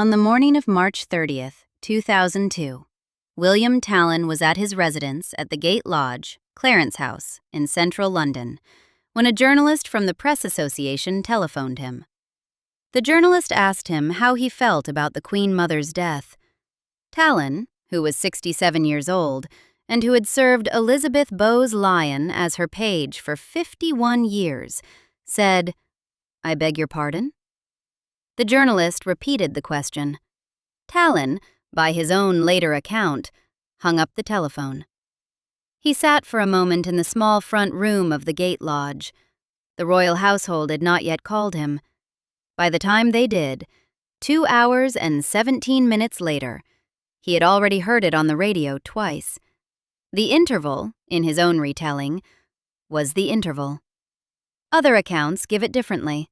On the morning of March 30th, 2002, William Tallon was at his residence at the Gate Lodge, Clarence House, in central London, when a journalist from the Press Association telephoned him. The journalist asked him how he felt about the Queen Mother's death. Tallon, who was 67 years old, and who had served Elizabeth Bowes-Lyon as her page for 51 years, said, "I beg your pardon?" The journalist repeated the question. Tallon, by his own later account, hung up the telephone. He sat for a moment in the small front room of the Gate Lodge. The royal household had not yet called him. By the time they did, 2 hours and 17 minutes later, he had already heard it on the radio twice. The interval, in his own retelling, was the interval. Other accounts give it differently.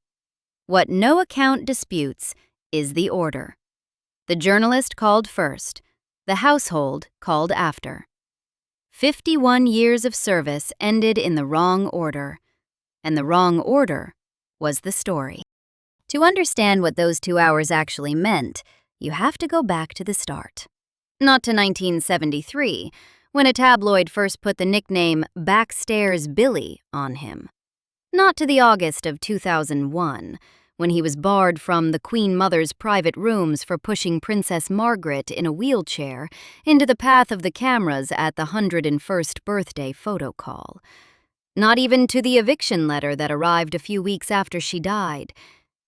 What no account disputes is the order. The journalist called first, the household called after. 51 years of service ended in the wrong order, and the wrong order was the story. To understand what those 2 hours actually meant, you have to go back to the start. Not to 1973, when a tabloid first put the nickname Backstairs Billy on him. Not to the August of 2001, when he was barred from the Queen Mother's private rooms for pushing Princess Margaret in a wheelchair into the path of the cameras at the 101st birthday photo call. Not even to the eviction letter that arrived a few weeks after she died.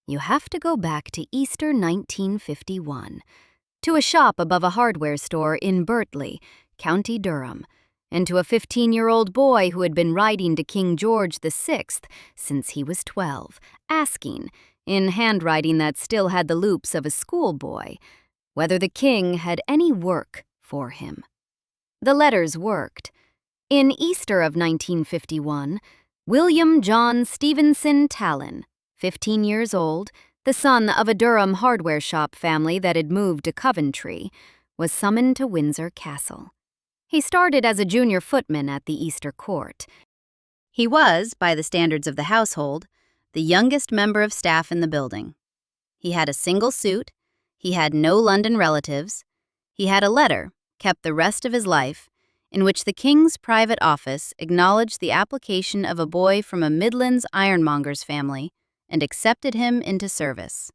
You have to go back to Easter 1951, to a shop above a hardware store in Birtley, County Durham, and to a 15-year-old boy who had been writing to King George VI since he was 12, asking, in handwriting that still had the loops of a schoolboy, whether the king had any work for him. The letters worked. In Easter of 1951, William John Stevenson Tallon, 15 years old, the son of a Durham hardware shop family that had moved to Coventry, was summoned to Windsor Castle. He started as a junior footman at the Easter Court. He was, by the standards of the household, the youngest member of staff in the building. He had a single suit, he had no London relatives, he had a letter, kept the rest of his life, in which the King's private office acknowledged the application of a boy from a Midlands ironmonger's family and accepted him into service.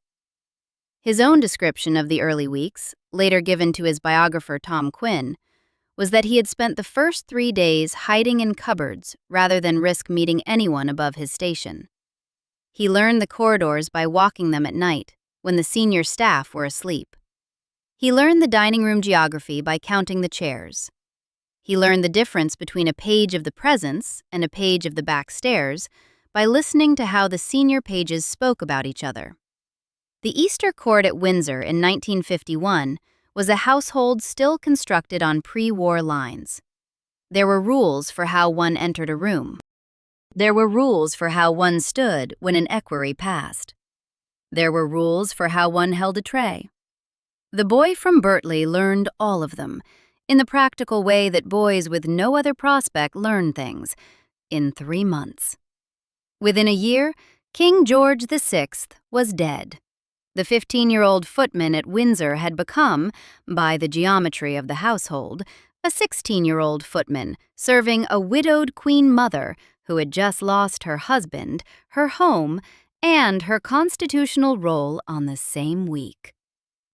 His own description of the early weeks, later given to his biographer Tom Quinn, was that he had spent the first 3 days hiding in cupboards rather than risk meeting anyone above his station. He learned the corridors by walking them at night, when the senior staff were asleep. He learned the dining room geography by counting the chairs. He learned the difference between a page of the presence and a page of the backstairs by listening to how the senior pages spoke about each other. The Easter Court at Windsor in 1951 was a household still constructed on pre-war lines. There were rules for how one entered a room. There were rules for how one stood when an equerry passed. There were rules for how one held a tray. The boy from Birtley learned all of them, in the practical way that boys with no other prospect learn things, in 3 months. Within a year, King George VI was dead. The 15-year-old footman at Windsor had become, by the geometry of the household, a 16-year-old footman serving a widowed Queen Mother who had just lost her husband, her home, and her constitutional role on the same week.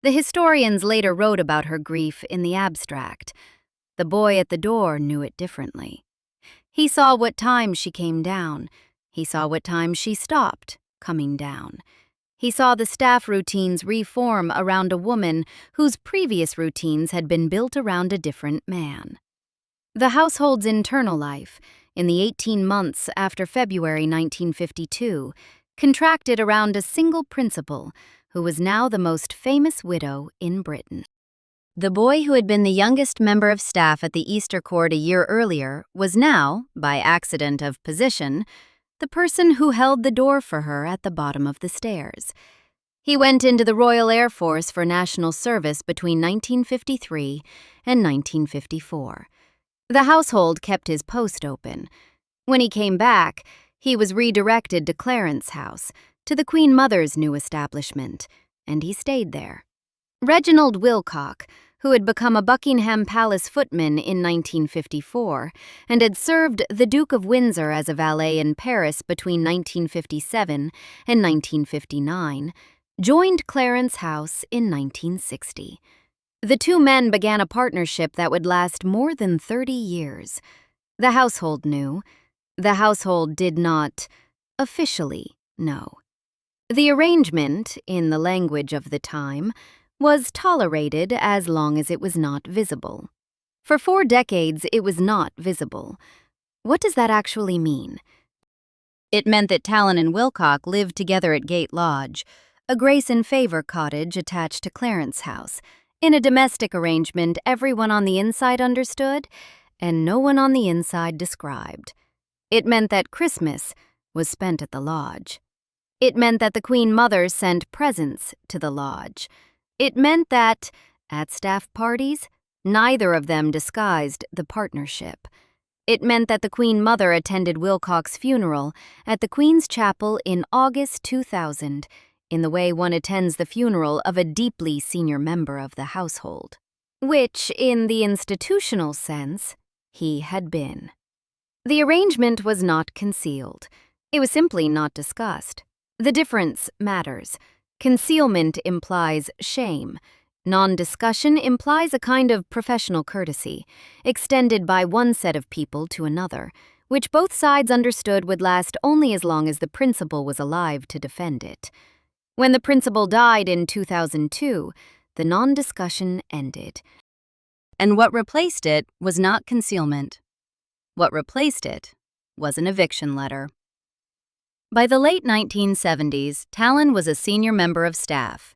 The historians later wrote about her grief in the abstract. The boy at the door knew it differently. He saw what time she came down. He saw what time she stopped coming down. He saw the staff routines reform around a woman whose previous routines had been built around a different man. The household's internal life, in the 18 months after February 1952, contracted around a single principal, who was now the most famous widow in Britain. The boy who had been the youngest member of staff at the Easter Court a year earlier was now, by accident of position, the person who held the door for her at the bottom of the stairs. He went into the Royal Air Force for national service between 1953 and 1954. The household kept his post open. When he came back, he was redirected to Clarence House, to the Queen Mother's new establishment, and he stayed there. Reginald Wilcock, who had become a Buckingham Palace footman in 1954 and had served the Duke of Windsor as a valet in Paris between 1957 and 1959, joined Clarence House in 1960. The two men began a partnership that would last more than 30 years. The household knew. The household did not officially know. The arrangement, in the language of the time, was tolerated as long as it was not visible. For 4 decades, it was not visible. What does that actually mean? It meant that Tallon and Wilcock lived together at Gate Lodge, a grace and favor cottage attached to Clarence House. In a domestic arrangement, everyone on the inside understood, and no one on the inside described. It meant that Christmas was spent at the lodge. It meant that the Queen Mother sent presents to the lodge. It meant that, at staff parties, neither of them disguised the partnership. It meant that the Queen Mother attended Wilcock's funeral at the Queen's Chapel in August 2000, in the way one attends the funeral of a deeply senior member of the household, which, in the institutional sense, he had been. The arrangement was not concealed. It was simply not discussed. The difference matters. Concealment implies shame. Non-discussion implies a kind of professional courtesy, extended by one set of people to another, which both sides understood would last only as long as the principal was alive to defend it. When the principal died in 2002, the non-discussion ended. And what replaced it was not concealment. What replaced it was an eviction letter. By the late 1970s, Tallon was a senior member of staff.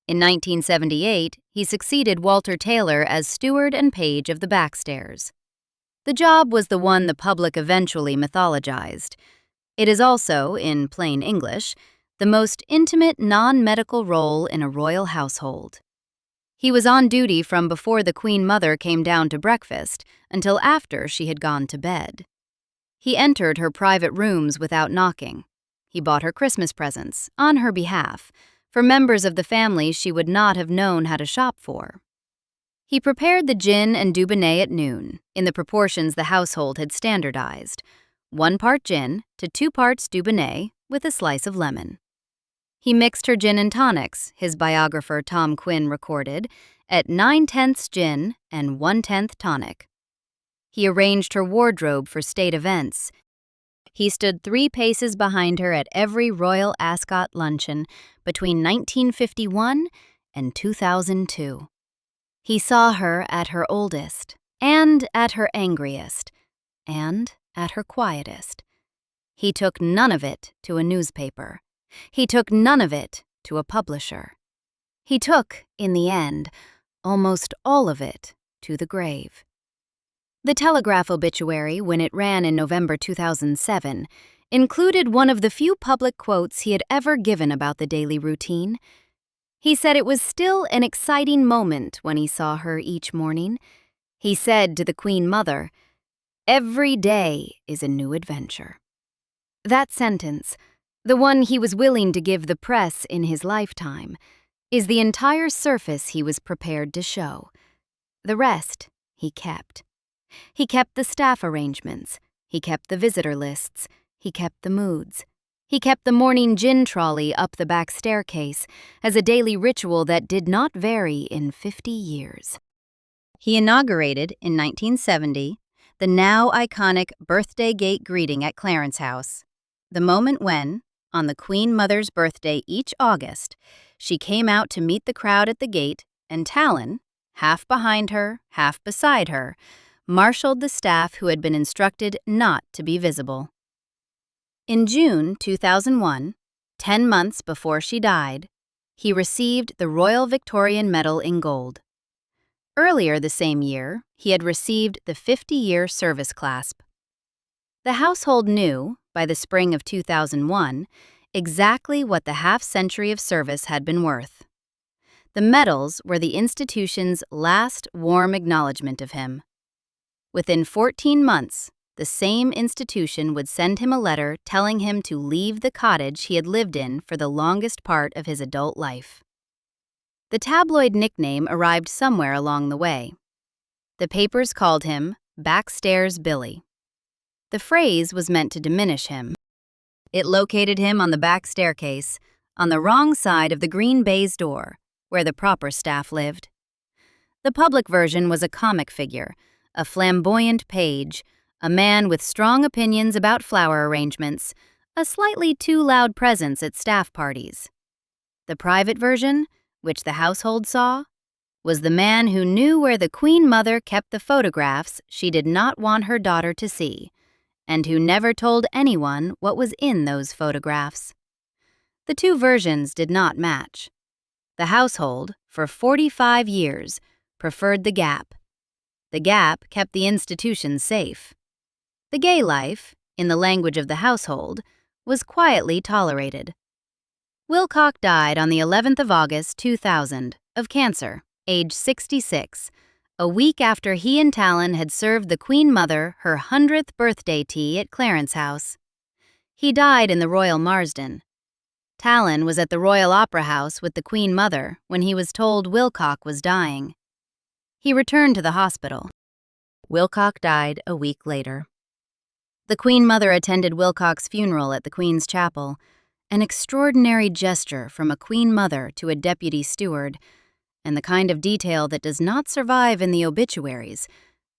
In 1978, he succeeded Walter Taylor as steward and page of the backstairs. The job was the one the public eventually mythologized. It is also, in plain English, the most intimate non-medical role in a royal household. He was on duty from before the Queen Mother came down to breakfast until after she had gone to bed. He entered her private rooms without knocking. He bought her Christmas presents, on her behalf, for members of the family she would not have known how to shop for. He prepared the gin and Dubonnet at noon, in the proportions the household had standardized, 1 part gin to 2 parts Dubonnet with a slice of lemon. He mixed her gin and tonics, his biographer Tom Quinn recorded, at 9/10 gin and 1/10 tonic. He arranged her wardrobe for state events. He stood 3 paces behind her at every Royal Ascot luncheon between 1951 and 2002. He saw her at her oldest, and at her angriest, and at her quietest. He took none of it to a newspaper. He took none of it to a publisher. He took, in the end, almost all of it to the grave. The Telegraph obituary, when it ran in November 2007, included one of the few public quotes he had ever given about the daily routine. He said it was still an exciting moment when he saw her each morning. He said to the Queen Mother, "Every day is a new adventure." That sentence, the one he was willing to give the press in his lifetime, is the entire surface he was prepared to show. The rest he kept. He kept the staff arrangements. He kept the visitor lists. He kept the moods. He kept the morning gin trolley up the back staircase as a daily ritual that did not vary in 50 years. He inaugurated, in 1970, the now iconic birthday gate greeting at Clarence House, the moment when, on the Queen Mother's birthday each August, she came out to meet the crowd at the gate, and Tallon, half behind her, half beside her, marshaled the staff who had been instructed not to be visible. In June 2001, 10 months before she died, he received the Royal Victorian Medal in gold. Earlier the same year, he had received the 50-year service clasp. The household knew, by the spring of 2001, exactly what the half-century of service had been worth. The medals were the institution's last warm acknowledgement of him. Within 14 months, the same institution would send him a letter telling him to leave the cottage he had lived in for the longest part of his adult life. The tabloid nickname arrived somewhere along the way. The papers called him Backstairs Billy. The phrase was meant to diminish him. It located him on the back staircase, on the wrong side of the green baize door, where the proper staff lived. The public version was a comic figure, a flamboyant page, a man with strong opinions about flower arrangements, a slightly too loud presence at staff parties. The private version, which the household saw, was the man who knew where the Queen Mother kept the photographs she did not want her daughter to see, and who never told anyone what was in those photographs. The two versions did not match. The household, for 45 years, preferred the gap. The gap kept the institution safe. The gay life, in the language of the household, was quietly tolerated. Wilcock died on the 11th of August, 2000, of cancer, age 66, a week after he and Tallon had served the Queen Mother her 100th birthday tea at Clarence House. He died in the Royal Marsden. Tallon was at the Royal Opera House with the Queen Mother when he was told Wilcock was dying. He returned to the hospital. Wilcock died a week later. The Queen Mother attended Wilcock's funeral at the Queen's Chapel, an extraordinary gesture from a Queen Mother to a deputy steward, and the kind of detail that does not survive in the obituaries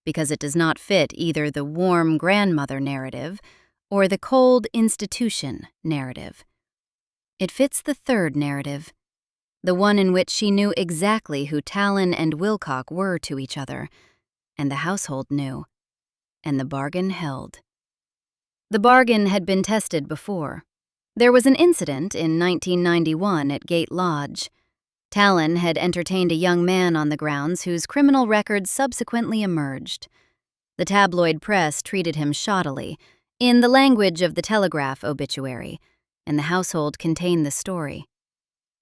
because it does not fit either the warm grandmother narrative or the cold institution narrative. It fits the third narrative, the one in which she knew exactly who Tallon and Wilcock were to each other, and the household knew, and the bargain held. The bargain had been tested before. There was an incident in 1991 at Gate Lodge. Tallon had entertained a young man on the grounds whose criminal record subsequently emerged. The tabloid press treated him shoddily, in the language of the Telegraph obituary, and the household contained the story.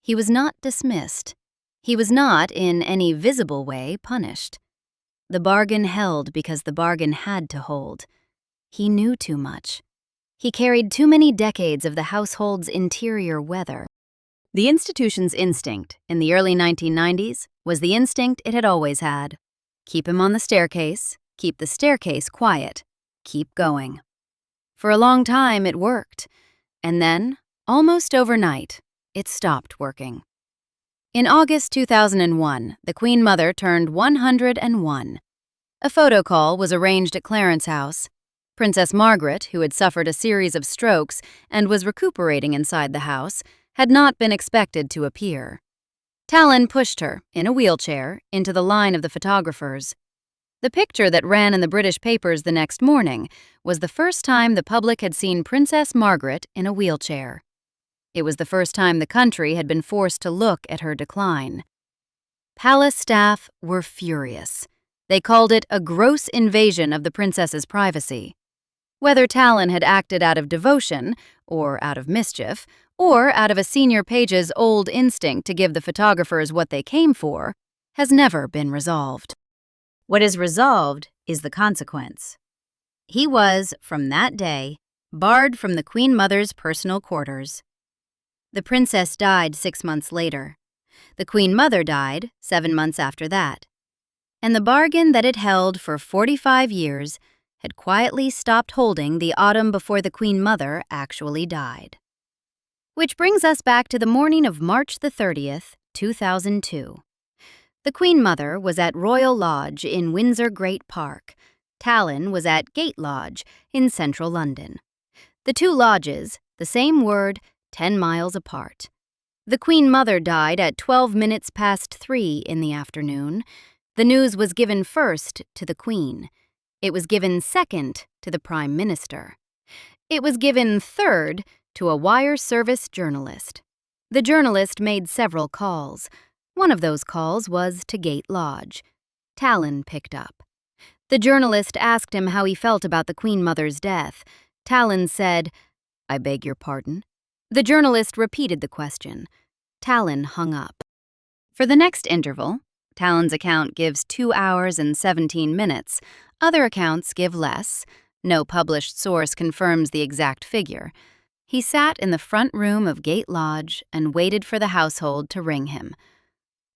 He was not dismissed. He was not, in any visible way, punished. The bargain held because the bargain had to hold. He knew too much. He carried too many decades of the household's interior weather. The institution's instinct in the early 1990s was the instinct it had always had. Keep him on the staircase, keep the staircase quiet, keep going. For a long time it worked, and then, almost overnight, it stopped working. In August 2001, the Queen Mother turned 101. A photo call was arranged at Clarence House. Princess Margaret, who had suffered a series of strokes and was recuperating inside the house, had not been expected to appear. Tallon pushed her, in a wheelchair, into the line of the photographers. The picture that ran in the British papers the next morning was the first time the public had seen Princess Margaret in a wheelchair. It was the first time the country had been forced to look at her decline. Palace staff were furious. They called it a gross invasion of the princess's privacy. Whether Tallon had acted out of devotion, or out of mischief, or out of a senior page's old instinct to give the photographers what they came for, has never been resolved. What is resolved is the consequence. He was, from that day, barred from the Queen Mother's personal quarters. The princess died 6 months later. The Queen Mother died 7 months after that. And the bargain that it held for 45 years had quietly stopped holding the autumn before the Queen Mother actually died. Which brings us back to the morning of March the 30th, 2002. The Queen Mother was at Royal Lodge in Windsor Great Park. Tallon was at Gate Lodge in central London. The two lodges, the same word, 10 miles apart. The Queen Mother died at 12 minutes past 3 in the afternoon. The news was given first to the Queen. It was given second to the Prime Minister. It was given third to a wire service journalist. The journalist made several calls. One of those calls was to Gate Lodge. Tallon picked up. The journalist asked him how he felt about the Queen Mother's death. Tallon said, "I beg your pardon?" The journalist repeated the question. Tallon hung up. For the next interval, Tallon's account gives 2 hours and 17 minutes. Other accounts give less. No published source confirms the exact figure. He sat in the front room of Gate Lodge and waited for the household to ring him.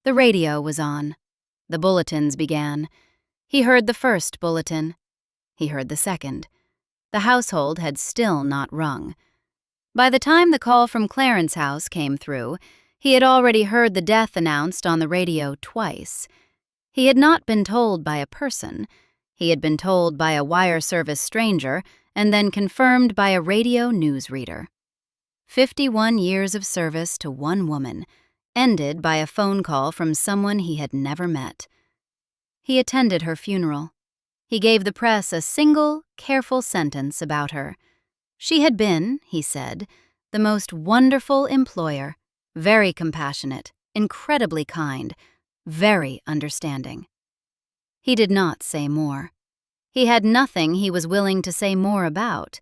The radio was on. The bulletins began. He heard the first bulletin. He heard the second. The household had still not rung. By the time the call from Clarence House came through, he had already heard the death announced on the radio twice. He had not been told by a person. He had been told by a wire service stranger and then confirmed by a radio newsreader. 51 years of service to one woman, ended by a phone call from someone he had never met. He attended her funeral. He gave the press a single, careful sentence about her. She had been, he said, the most wonderful employer, very compassionate, incredibly kind, very understanding. He did not say more. He had nothing he was willing to say more about.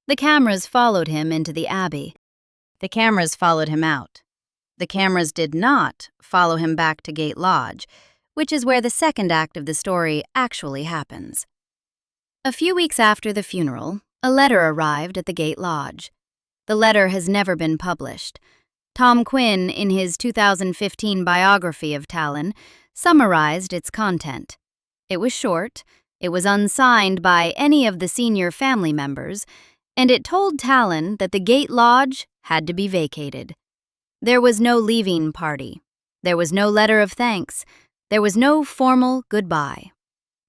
The cameras followed him into the Abbey. The cameras followed him out. The cameras did not follow him back to Gate Lodge, which is where the second act of the story actually happens. A few weeks after the funeral, a letter arrived at the Gate Lodge. The letter has never been published. Tom Quinn, in his 2015 biography of Tallon, summarized its content. It was short, it was unsigned by any of the senior family members, and it told Tallon that the Gate Lodge had to be vacated. There was no leaving party. There was no letter of thanks. There was no formal goodbye.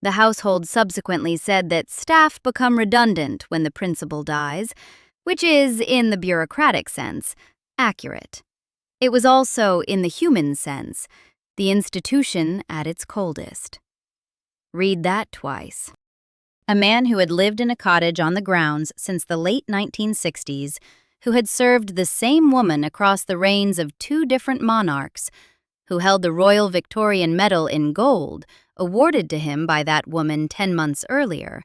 The household subsequently said that staff become redundant when the principal dies, which is, in the bureaucratic sense, accurate. It was also, in the human sense, the institution at its coldest. Read that twice. A man who had lived in a cottage on the grounds since the late 1960s, who had served the same woman across the reigns of 2 different monarchs, who held the Royal Victorian Medal in gold, awarded to him by that woman 10 months earlier,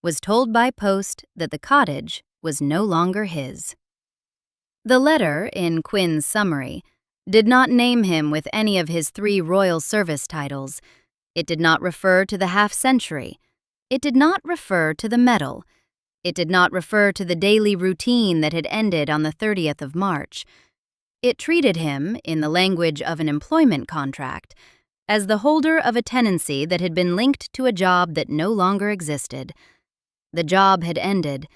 was told by post that the cottage was no longer his. The letter, in Quinn's summary, did not name him with any of his 3 royal service titles. It did not refer to the half-century. It did not refer to the medal. It did not refer to the daily routine that had ended on the 30th of March. It treated him, in the language of an employment contract, as the holder of a tenancy that had been linked to a job that no longer existed. The job had ended.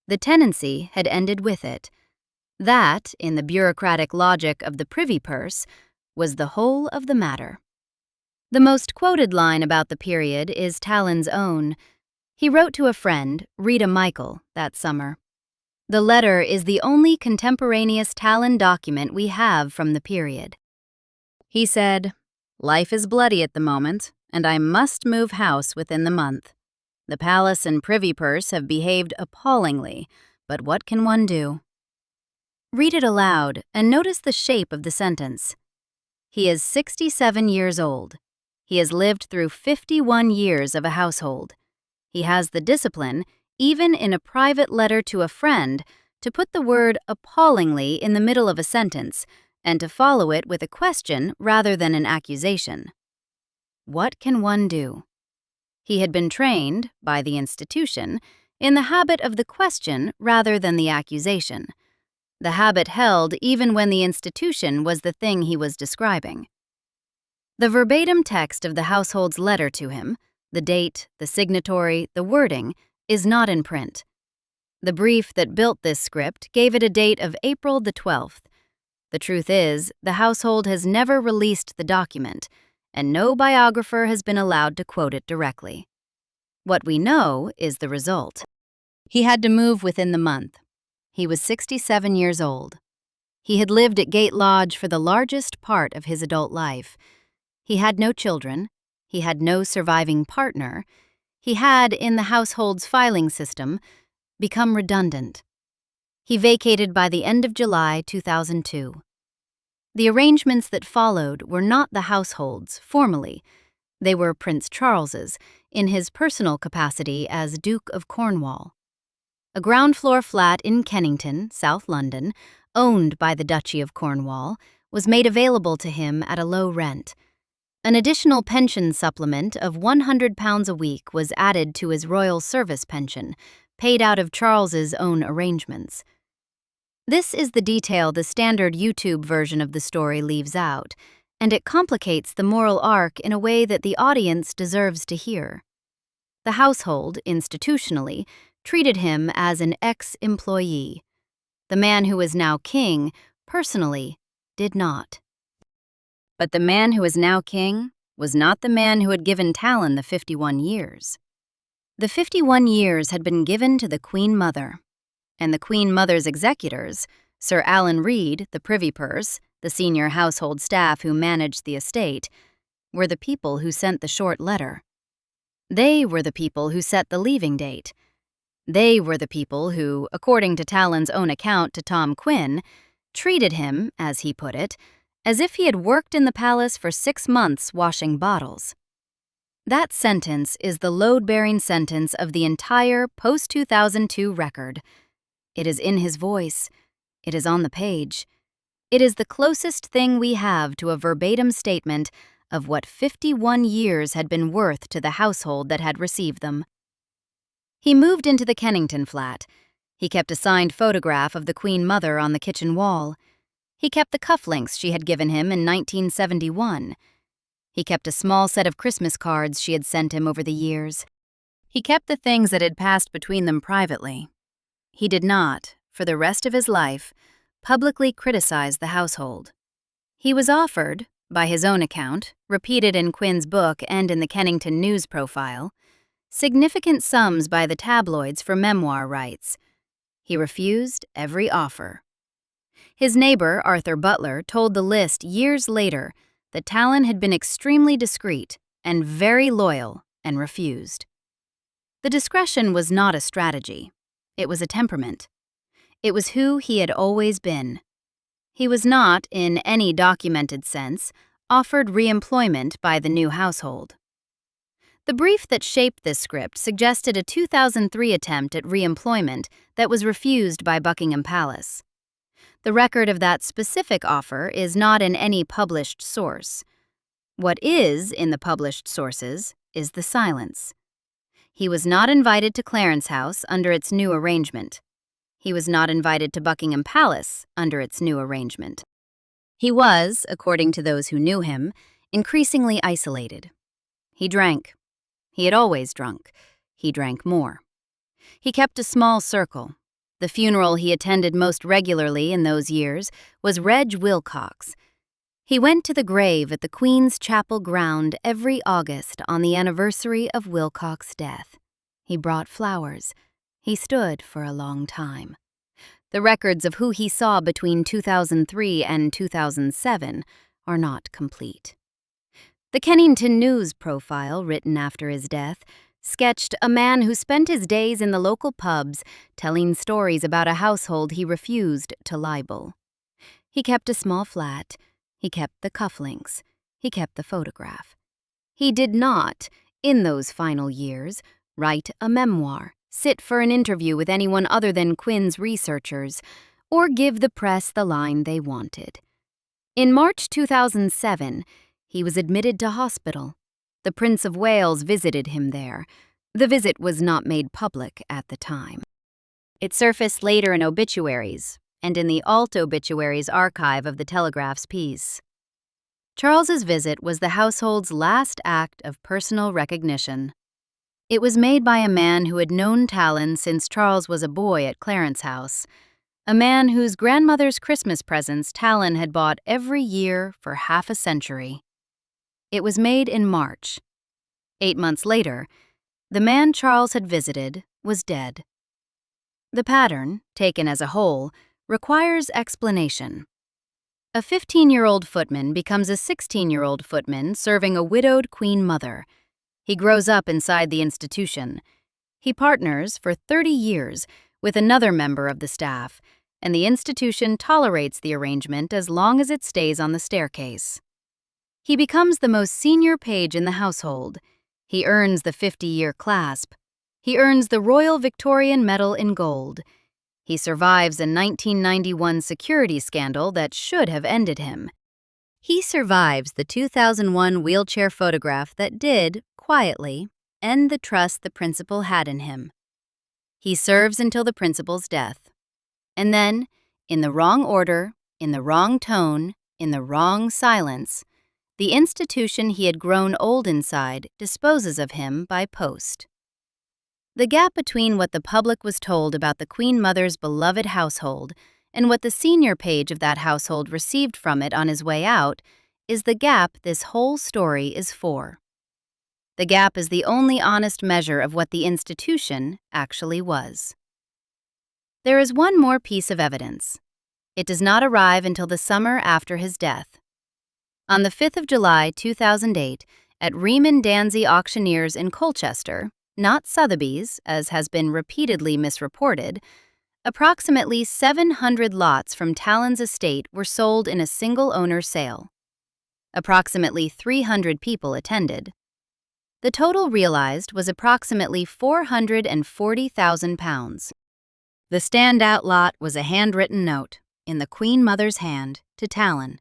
The tenancy had ended with it. That, in the bureaucratic logic of the Privy Purse, was the whole of the matter. The most quoted line about the period is Tallon's own. He wrote to a friend, Rita Michael, that summer. The letter is the only contemporaneous Tallon document we have from the period. He said, "Life is bloody at the moment, and I must move house within the month. The palace and Privy Purse have behaved appallingly, but what can one do?" Read it aloud and notice the shape of the sentence. He is 67 years old. He has lived through 51 years of a household. He has the discipline, even in a private letter to a friend, to put the word appallingly in the middle of a sentence and to follow it with a question rather than an accusation. What can one do? He had been trained, by the institution, in the habit of the question rather than the accusation. The habit held even when the institution was the thing he was describing. The verbatim text of the household's letter to him, the date, the signatory, the wording, is not in print. The brief that built this script gave it a date of April the 12th. The truth is, the household has never released the document, and no biographer has been allowed to quote it directly. What we know is the result. He had to move within the month. He was 67 years old. He had lived at Gate Lodge for the largest part of his adult life. He had no children. He had no surviving partner. He had, in the household's filing system, become redundant. He vacated by the end of July 2002. The arrangements that followed were not the household's, formally. They were Prince Charles's, in his personal capacity as Duke of Cornwall. A ground-floor flat in Kennington, South London, owned by the Duchy of Cornwall, was made available to him at a low rent. An additional pension supplement of £100 a week was added to his royal service pension, paid out of Charles's own arrangements. This is the detail the standard YouTube version of the story leaves out, and it complicates the moral arc in a way that the audience deserves to hear. The household, institutionally, treated him as an ex-employee. The man who is now king, personally, did not. But the man who is now king was not the man who had given Tallon the 51 years. The 51 years had been given to the Queen Mother, and the Queen Mother's executors, Sir Alan Reed, the Privy Purse, the senior household staff who managed the estate, were the people who sent the short letter. They were the people who set the leaving date. They were the people who, according to Tallon's own account to Tom Quinn, treated him, as he put it, as if he had worked in the palace for 6 months washing bottles. That sentence is the load-bearing sentence of the entire post-2002 record. It is in his voice. It is on the page. It is the closest thing we have to a verbatim statement of what 51 years had been worth to the household that had received them. He moved into the Kennington flat. He kept a signed photograph of the Queen Mother on the kitchen wall. He kept the cufflinks she had given him in 1971. He kept a small set of Christmas cards she had sent him over the years. He kept the things that had passed between them privately. He did not, for the rest of his life, publicly criticize the household. He was offered, by his own account, repeated in Quinn's book and in the Kennington News profile, significant sums by the tabloids for memoir rights. He refused every offer. His neighbor, Arthur Butler, told the List years later that Tallon had been extremely discreet and very loyal and refused. The discretion was not a strategy. It was a temperament. It was who he had always been. He was not, in any documented sense, offered re-employment by the new household. The brief that shaped this script suggested a 2003 attempt at re-employment that was refused by Buckingham Palace. The record of that specific offer is not in any published source. What is in the published sources is the silence. He was not invited to Clarence House under its new arrangement. He was not invited to Buckingham Palace under its new arrangement. He was, according to those who knew him, increasingly isolated. He drank. He had always drunk. He drank more. He kept a small circle. The funeral he attended most regularly in those years was Reg Wilcox. He went to the grave at the Queen's Chapel ground every August on the anniversary of Wilcox's death. He brought flowers. He stood for a long time. The records of who he saw between 2003 and 2007 are not complete. The Kennington News profile, written after his death, sketched a man who spent his days in the local pubs telling stories about a household he refused to libel. He kept a small flat. He kept the cufflinks. He kept the photograph. He did not, in those final years, write a memoir, sit for an interview with anyone other than Quinn's researchers, or give the press the line they wanted. In March 2007, he was admitted to hospital. The Prince of Wales visited him there. The visit was not made public at the time. It surfaced later in obituaries and in the alt obituaries archive of the Telegraph's piece. Charles's visit was the household's last act of personal recognition. It was made by a man who had known Tallon since Charles was a boy at Clarence House, a man whose grandmother's Christmas presents Tallon had bought every year for half a century. It was made in March. 8 months later, the man Charles had visited was dead. The pattern, taken as a whole, requires explanation. A 15-year-old footman becomes a 16-year-old footman serving a widowed Queen Mother. He grows up inside the institution. He partners for 30 years with another member of the staff, and the institution tolerates the arrangement as long as it stays on the staircase. He becomes the most senior page in the household. He earns the 50-year clasp. He earns the Royal Victorian Medal in gold. He survives a 1991 security scandal that should have ended him. He survives the 2001 wheelchair photograph that did, quietly, end the trust the principal had in him. He serves until the principal's death. And then, in the wrong order, in the wrong tone, in the wrong silence, The institution he had grown old inside disposes of him by post. The gap between what the public was told about the Queen Mother's beloved household and what the senior page of that household received from it on his way out is the gap this whole story is for. The gap is the only honest measure of what the institution actually was. There is one more piece of evidence. It does not arrive until the summer after his death. On the 5th of July, 2008, at Riemann Danzy Auctioneers in Colchester, not Sotheby's, as has been repeatedly misreported, approximately 700 lots from Tallon's estate were sold in a single-owner sale. Approximately 300 people attended. The total realized was approximately £440,000. The standout lot was a handwritten note, in the Queen Mother's hand, to Tallon.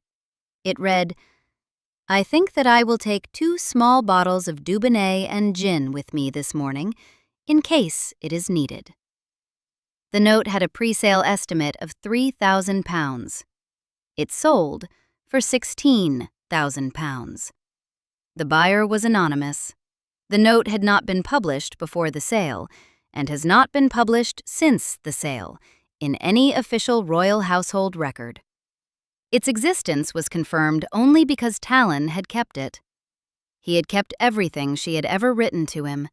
It read, "I think that I will take 2 small bottles of Dubonnet and gin with me this morning, in case it is needed." The note had a pre-sale estimate of £3,000. It sold for £16,000. The buyer was anonymous. The note had not been published before the sale, and has not been published since the sale, in any official royal household record. Its existence was confirmed only because Tallon had kept it. He had kept everything she had ever written to him.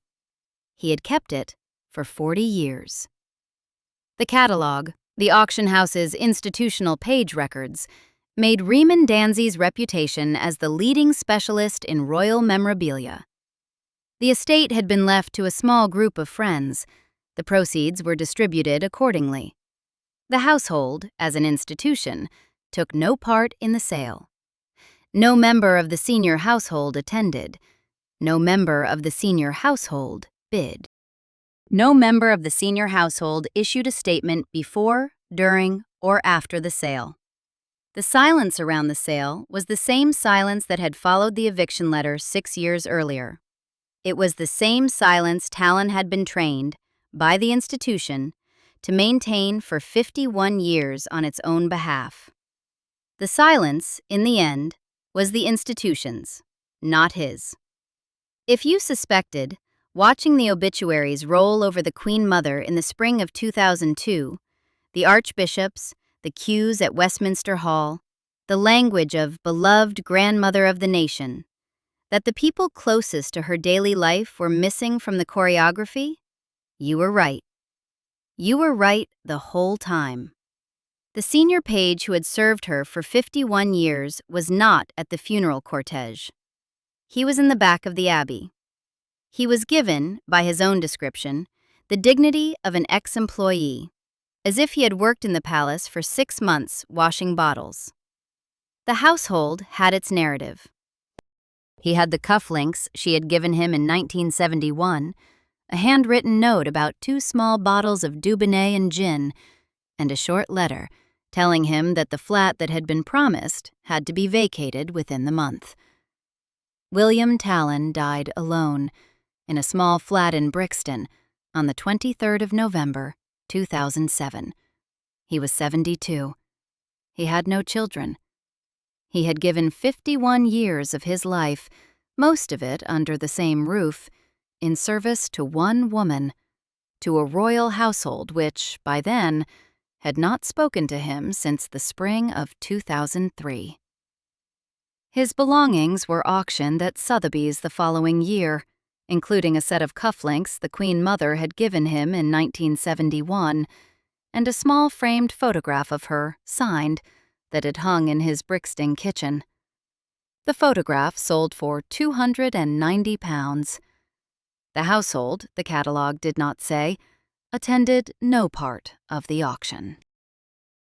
He had kept it for 40 years. The catalogue, the auction house's institutional page records, made Riemann Danzy's reputation as the leading specialist in royal memorabilia. The estate had been left to a small group of friends. The proceeds were distributed accordingly. The household, as an institution, took no part in the sale. No member of the senior household attended. No member of the senior household bid. No member of the senior household issued a statement before, during, or after the sale. The silence around the sale was the same silence that had followed the eviction letter 6 years earlier. It was the same silence Tallon had been trained, by the institution, to maintain for 51 years on its own behalf. The silence, in the end, was the institution's, not his. If you suspected, watching the obituaries roll over the Queen Mother in the spring of 2002, the archbishops, the queues at Westminster Hall, the language of beloved grandmother of the nation, that the people closest to her daily life were missing from the choreography, you were right. You were right the whole time. The senior page who had served her for 51 years was not at the funeral cortege. He was in the back of the abbey. He was given, by his own description, the dignity of an ex-employee, as if he had worked in the palace for 6 months washing bottles. The household had its narrative. He had the cufflinks she had given him in 1971, a handwritten note about 2 small bottles of Dubonnet and gin, and a short letter telling him that the flat that had been promised had to be vacated within the month. William Tallon died alone in a small flat in Brixton on the 23rd of November, 2007. He was 72. He had no children. He had given 51 years of his life, most of it under the same roof, in service to one woman, to a royal household which, by then, had not spoken to him since the spring of 2003. His belongings were auctioned at Sotheby's the following year, including a set of cufflinks the Queen Mother had given him in 1971, and a small framed photograph of her, signed, that had hung in his Brixton kitchen. The photograph sold for £290. The household, the catalogue did not say, attended no part of the auction.